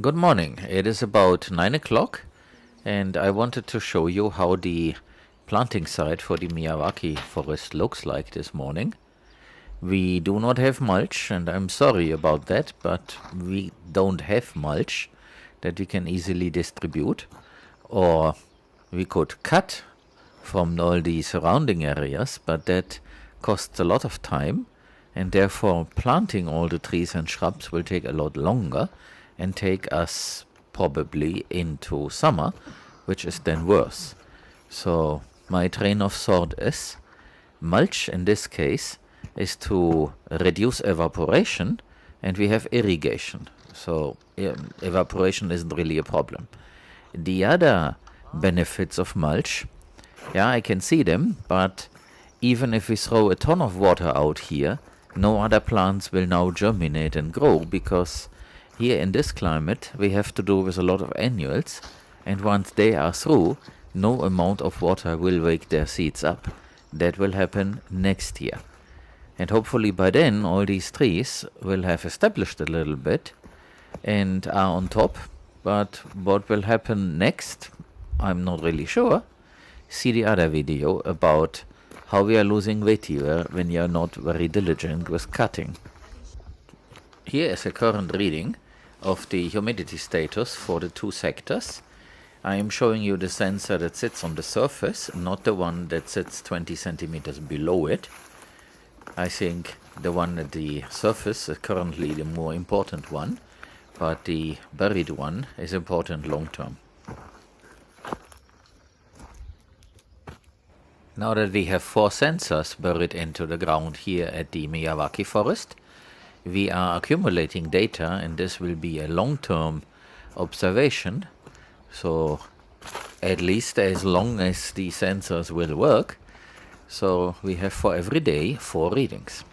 Good morning. It is about 9 o'clock, and I wanted to show you how the planting site for the Miyawaki forest looks like this morning. We do not have mulch, and I'm sorry about that, but we don't have mulch that we can easily distribute, or we could cut from all the surrounding areas, but that costs a lot of time, and therefore planting all the trees and shrubs will take a lot longer and take us probably into summer, which is then worse. So my train of thought is mulch in this case is to reduce evaporation, and we have irrigation. So evaporation isn't really a problem. The other benefits of mulch, yeah, I can see them, but even if we throw a ton of water out here, no other plants will now germinate and grow, because here in this climate we have to do with a lot of annuals, and once they are through, no amount of water will wake their seeds up. That will happen next year. And hopefully by then all these trees will have established a little bit and are on top. But what will happen next, I'm not really sure. See the other video about how we are losing vetiver when you are not very diligent with cutting. Here is a current reading of the humidity status for the two sectors. I am showing you the sensor that sits on the surface, not the one that sits 20 centimeters below it. I think the one at the surface is currently the more important one, but the buried one is important long term. Now that we have 4 sensors buried into the ground here at the Miyawaki forest, we are accumulating data, and this will be a long-term observation. So at least as long as the sensors will work. So we have for every day 4 readings.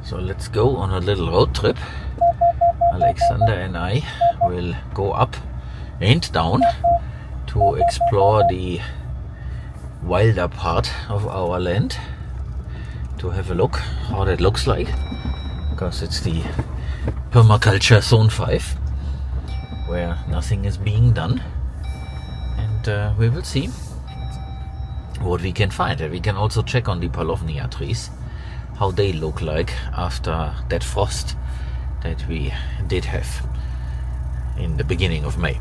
So let's go on a little road trip. Alexander and I will go up and down to explore the wilder part of our land, to have a look how that looks like, because it's the permaculture zone 5 where nothing is being done, and we will see what we can find. And we can also check on the palovnia trees, how they look like after that frost that we did have in the beginning of May.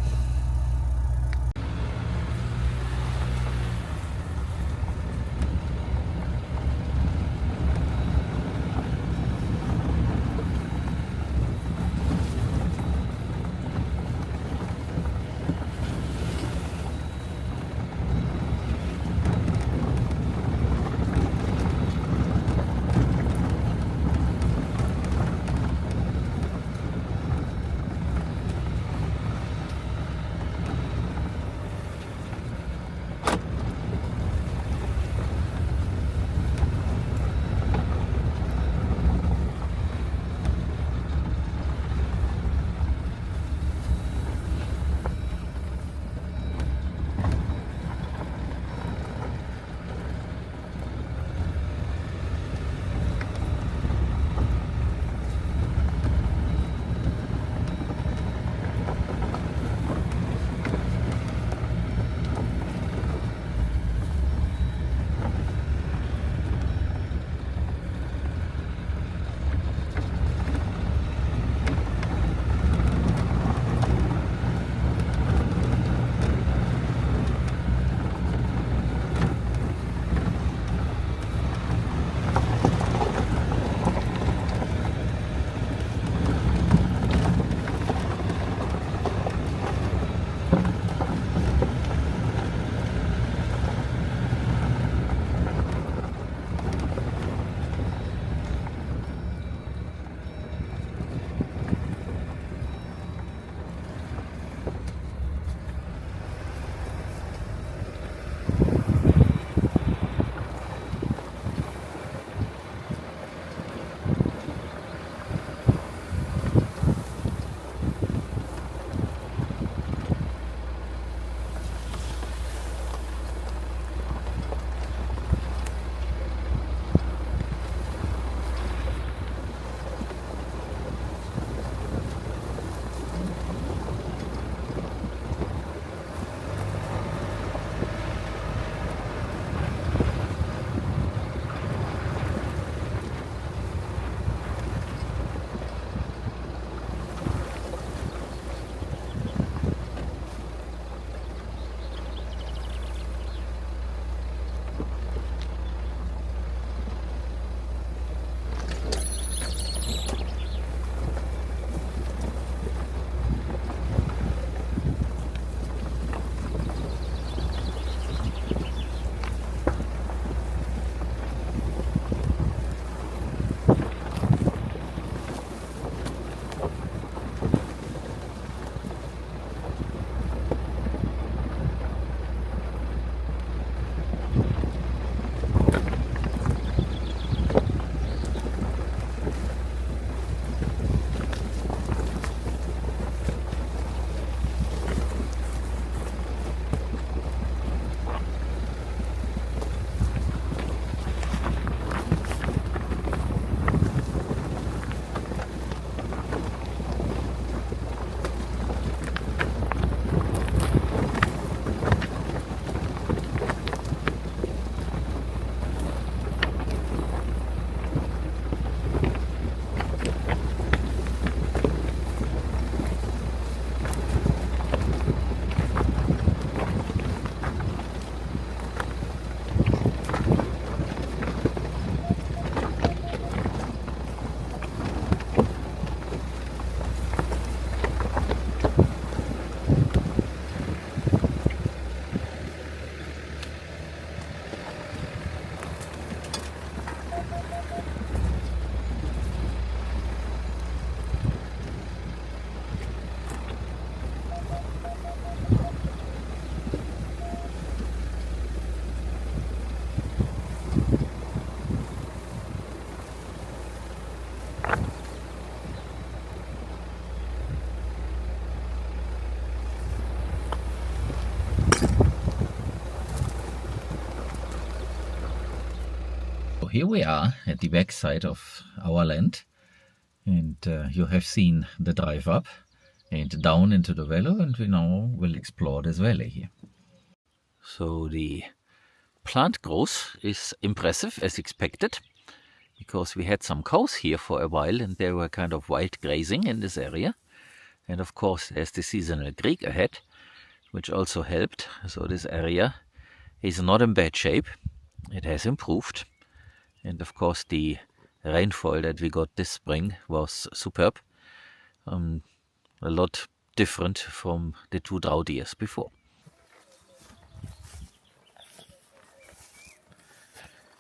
here we are at the back side of our land, and you have seen the drive up and down into the valley, and we now will explore this valley here. So the plant growth is impressive as expected, because we had some cows here for a while and they were kind of wild grazing in this area. And of course there's the seasonal creek ahead, which also helped. So this area is not in bad shape. It has improved. And of course the rainfall that we got this spring was superb. A lot different from the 2 drought years before.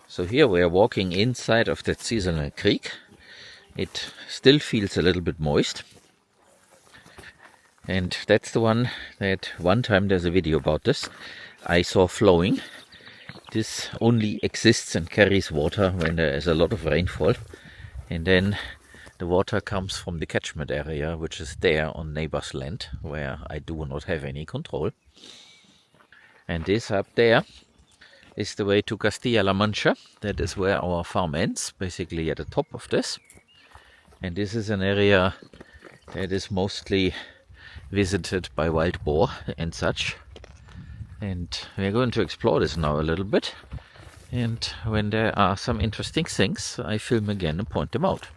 So here we are walking inside of that seasonal creek. It still feels a little bit moist. And that's the one that one time, there's a video about this, I saw flowing. This only exists and carries water when there is a lot of rainfall. And then the water comes from the catchment area, which is there on neighbor's land, where I do not have any control. And this up there is the way to Castilla-La Mancha. That is where our farm ends, basically at the top of this. And this is an area that is mostly visited by wild boar and such. And we're going to explore this now a little bit. And when there are some interesting things, I film again and point them out.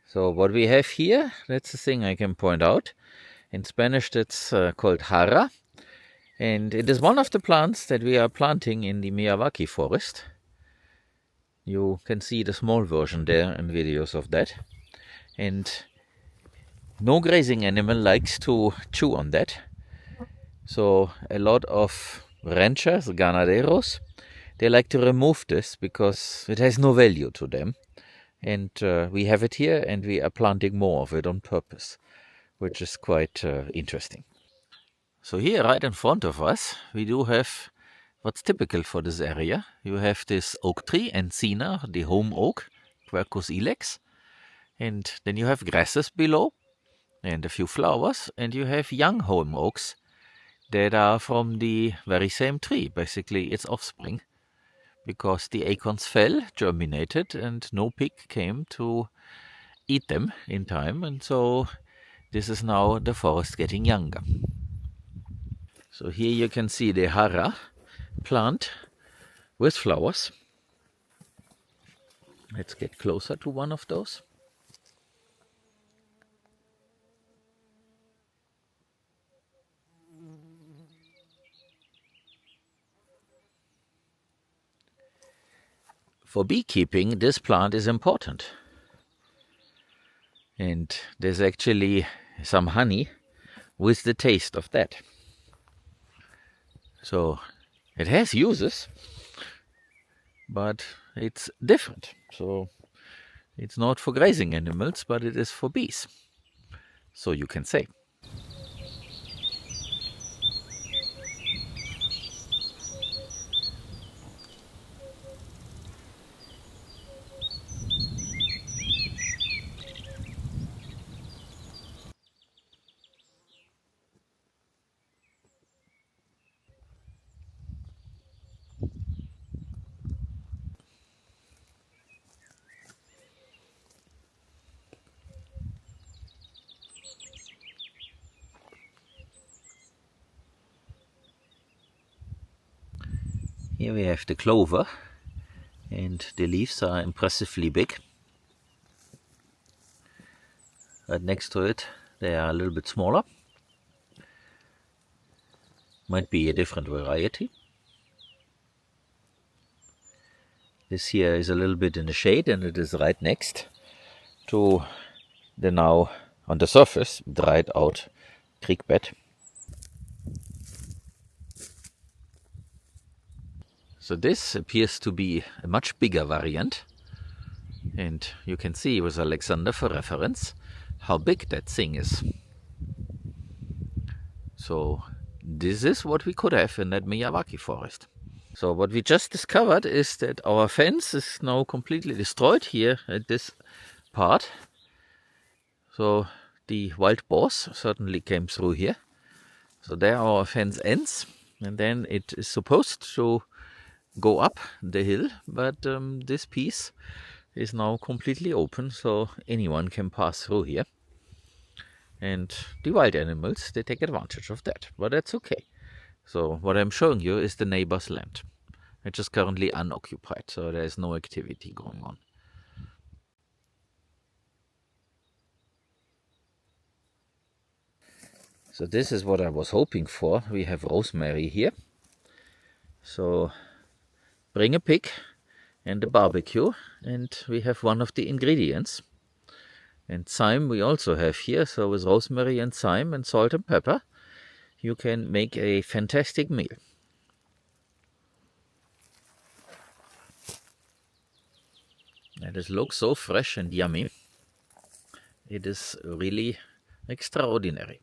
So what we have here, that's the thing I can point out. In Spanish that's called jara, and it is one of the plants that we are planting in the MIYAWAKI forest. You can see the small version there and videos of that. And no grazing animal likes to chew on that. So a lot of ranchers, ganaderos, they like to remove this because it has no value to them. And we have it here, and we are planting more of it on purpose, which is quite interesting. So here, right in front of us, we do have what's typical for this area. You have this oak tree, Encina, the home oak, Quercus ilex. And then you have grasses below, and a few flowers, and you have young home oaks that are from the very same tree, basically its offspring. Because the acorns fell, germinated, and no pig came to eat them in time. And so this is now the forest getting younger. So here you can see the jara plant with flowers. Let's get closer to one of those. For beekeeping, this plant is important. And there's actually some honey with the taste of that. So it has uses, but it's different. So it's not for grazing animals, but it is for bees. So you can say. Here we have the clover, and the leaves are impressively big. Right next to it, they are a little bit smaller. Might be a different variety. This here is a little bit in the shade, and it is right next to the now on the surface dried out creek bed. So this appears to be a much bigger variant, and you can see with Alexander for reference how big that thing is. So this is what we could have in that MIYAWAKI forest. So what we just discovered is that our fence is now completely destroyed here at this part, So the wild boars certainly came through here. So there our fence ends, and then it is supposed to go up the hill, but this piece is now completely open, so anyone can pass through here. And the wild animals, they take advantage of that, but that's okay. So what I'm showing you is the neighbor's land, which is currently unoccupied, so there's no activity going on. So this is what I was hoping for. We have rosemary here. So bring a pig and a barbecue, and we have one of the ingredients. And thyme we also have here, so with rosemary and thyme and salt and pepper, you can make a fantastic meal. And it looks so fresh and yummy. It is really extraordinary.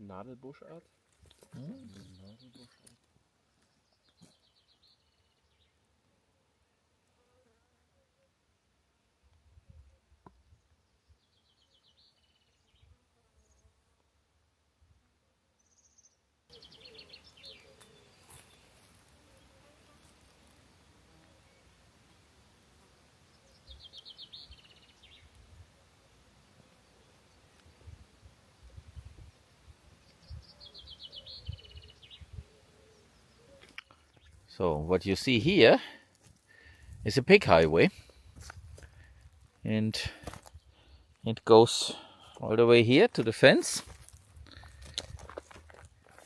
Nadelbuschart? So what you see here is a pig highway, and it goes all the way here to the fence,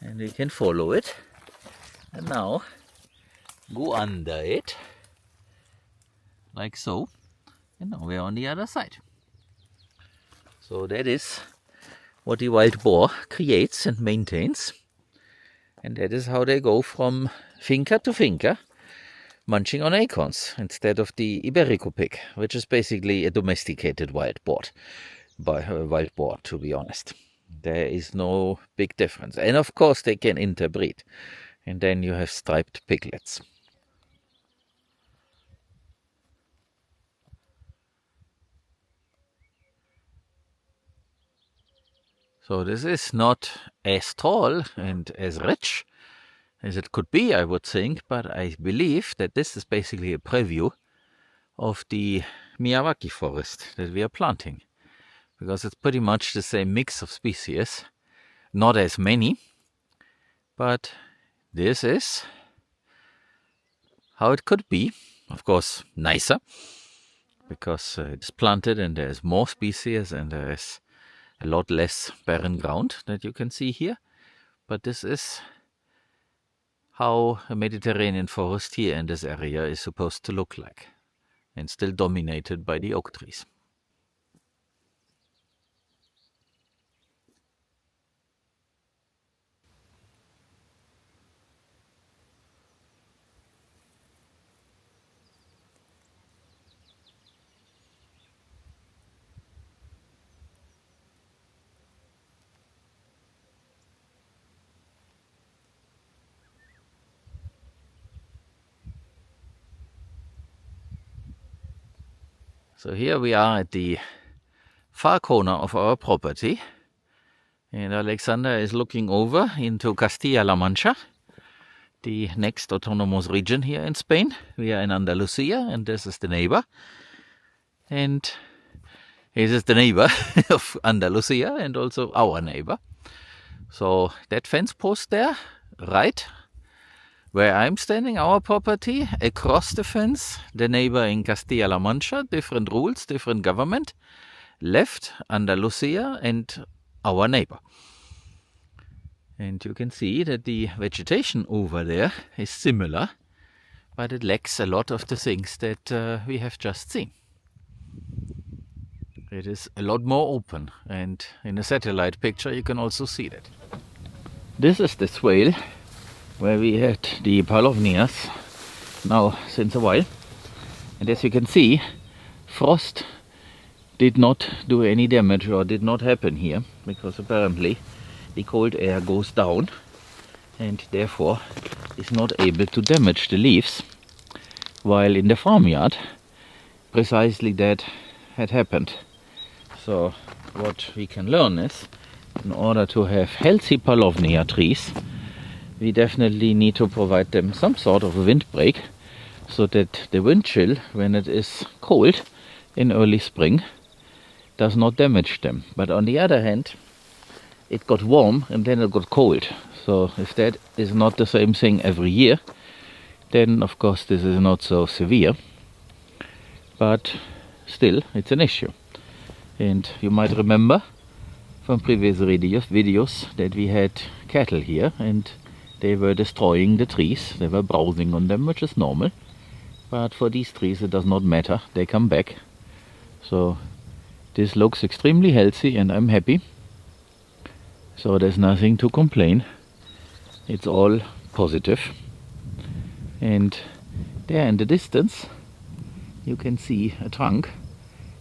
and we can follow it, and now go under it like so, and now we're on the other side. So that is what the wild boar creates and maintains, and that is how they go from finca to finca, munching on acorns instead of the Iberico pig, which is basically a domesticated wild boar, to be honest. There is no big difference. And of course they can interbreed, and then you have striped piglets. So this is not as tall and as rich as it could be, I would think, but I believe that this is basically a preview of the MIYAWAKI forest that we are planting, because it's pretty much the same mix of species, not as many, but this is how it could be. Of course, nicer, because it's planted and there's more species and there is a lot less barren ground that you can see here, but this is how a Mediterranean forest here in this area is supposed to look like, and still dominated by the oak trees. So here we are at the far corner of our property, and Alexander is looking over into Castilla-La Mancha, the next autonomous region here in Spain. We are in Andalusia, and this is the neighbor. And this is the neighbor of Andalusia and also our neighbor. So that fence post there, right where I'm standing, our property, across the fence, the neighbor in Castilla-La Mancha, different rules, different government, left Andalusia and our neighbor. And you can see that the vegetation over there is similar, but it lacks a lot of the things that we have just seen. It is a lot more open, and in a satellite picture you can also see that. This is the swale where we had the Palovnias now since a while, And as you can see, frost did not do any damage or did not happen here, because apparently the cold air goes down and therefore is not able to damage the leaves, while in the farmyard precisely that had happened. So what we can learn is, in order to have healthy palovnia trees, we definitely need to provide them some sort of a windbreak, so that the wind chill, when it is cold in early spring, does not damage them. But on the other hand, it got warm and then it got cold. So if that is not the same thing every year, then of course this is not so severe. But still, it's an issue. And you might remember from previous videos that we had cattle here and they were destroying the trees. They were browsing on them, which is normal. But for these trees it does not matter, they come back. So this looks extremely healthy and I'm happy. So there's nothing to complain. It's all positive. And there in the distance you can see a trunk.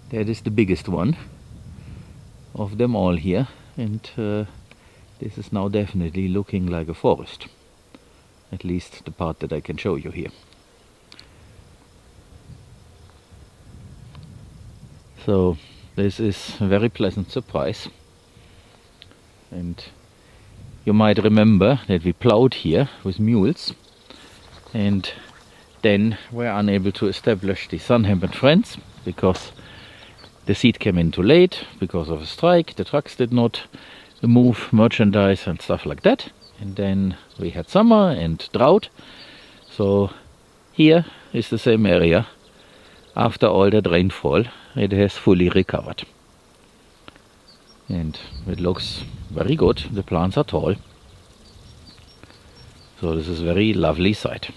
That is the biggest one of them all here. And this is now definitely looking like a forest. At least the part that I can show you here. So this is a very pleasant surprise. And you might remember that we plowed here with mules and then were unable to establish the Sunhemp and Friends because the seed came in too late because of a strike. The trucks did not move merchandise and stuff like that. And then we had summer and drought. So here is the same area. After all that rainfall, it has fully recovered. And it looks very good. The plants are tall. So this is a very lovely sight.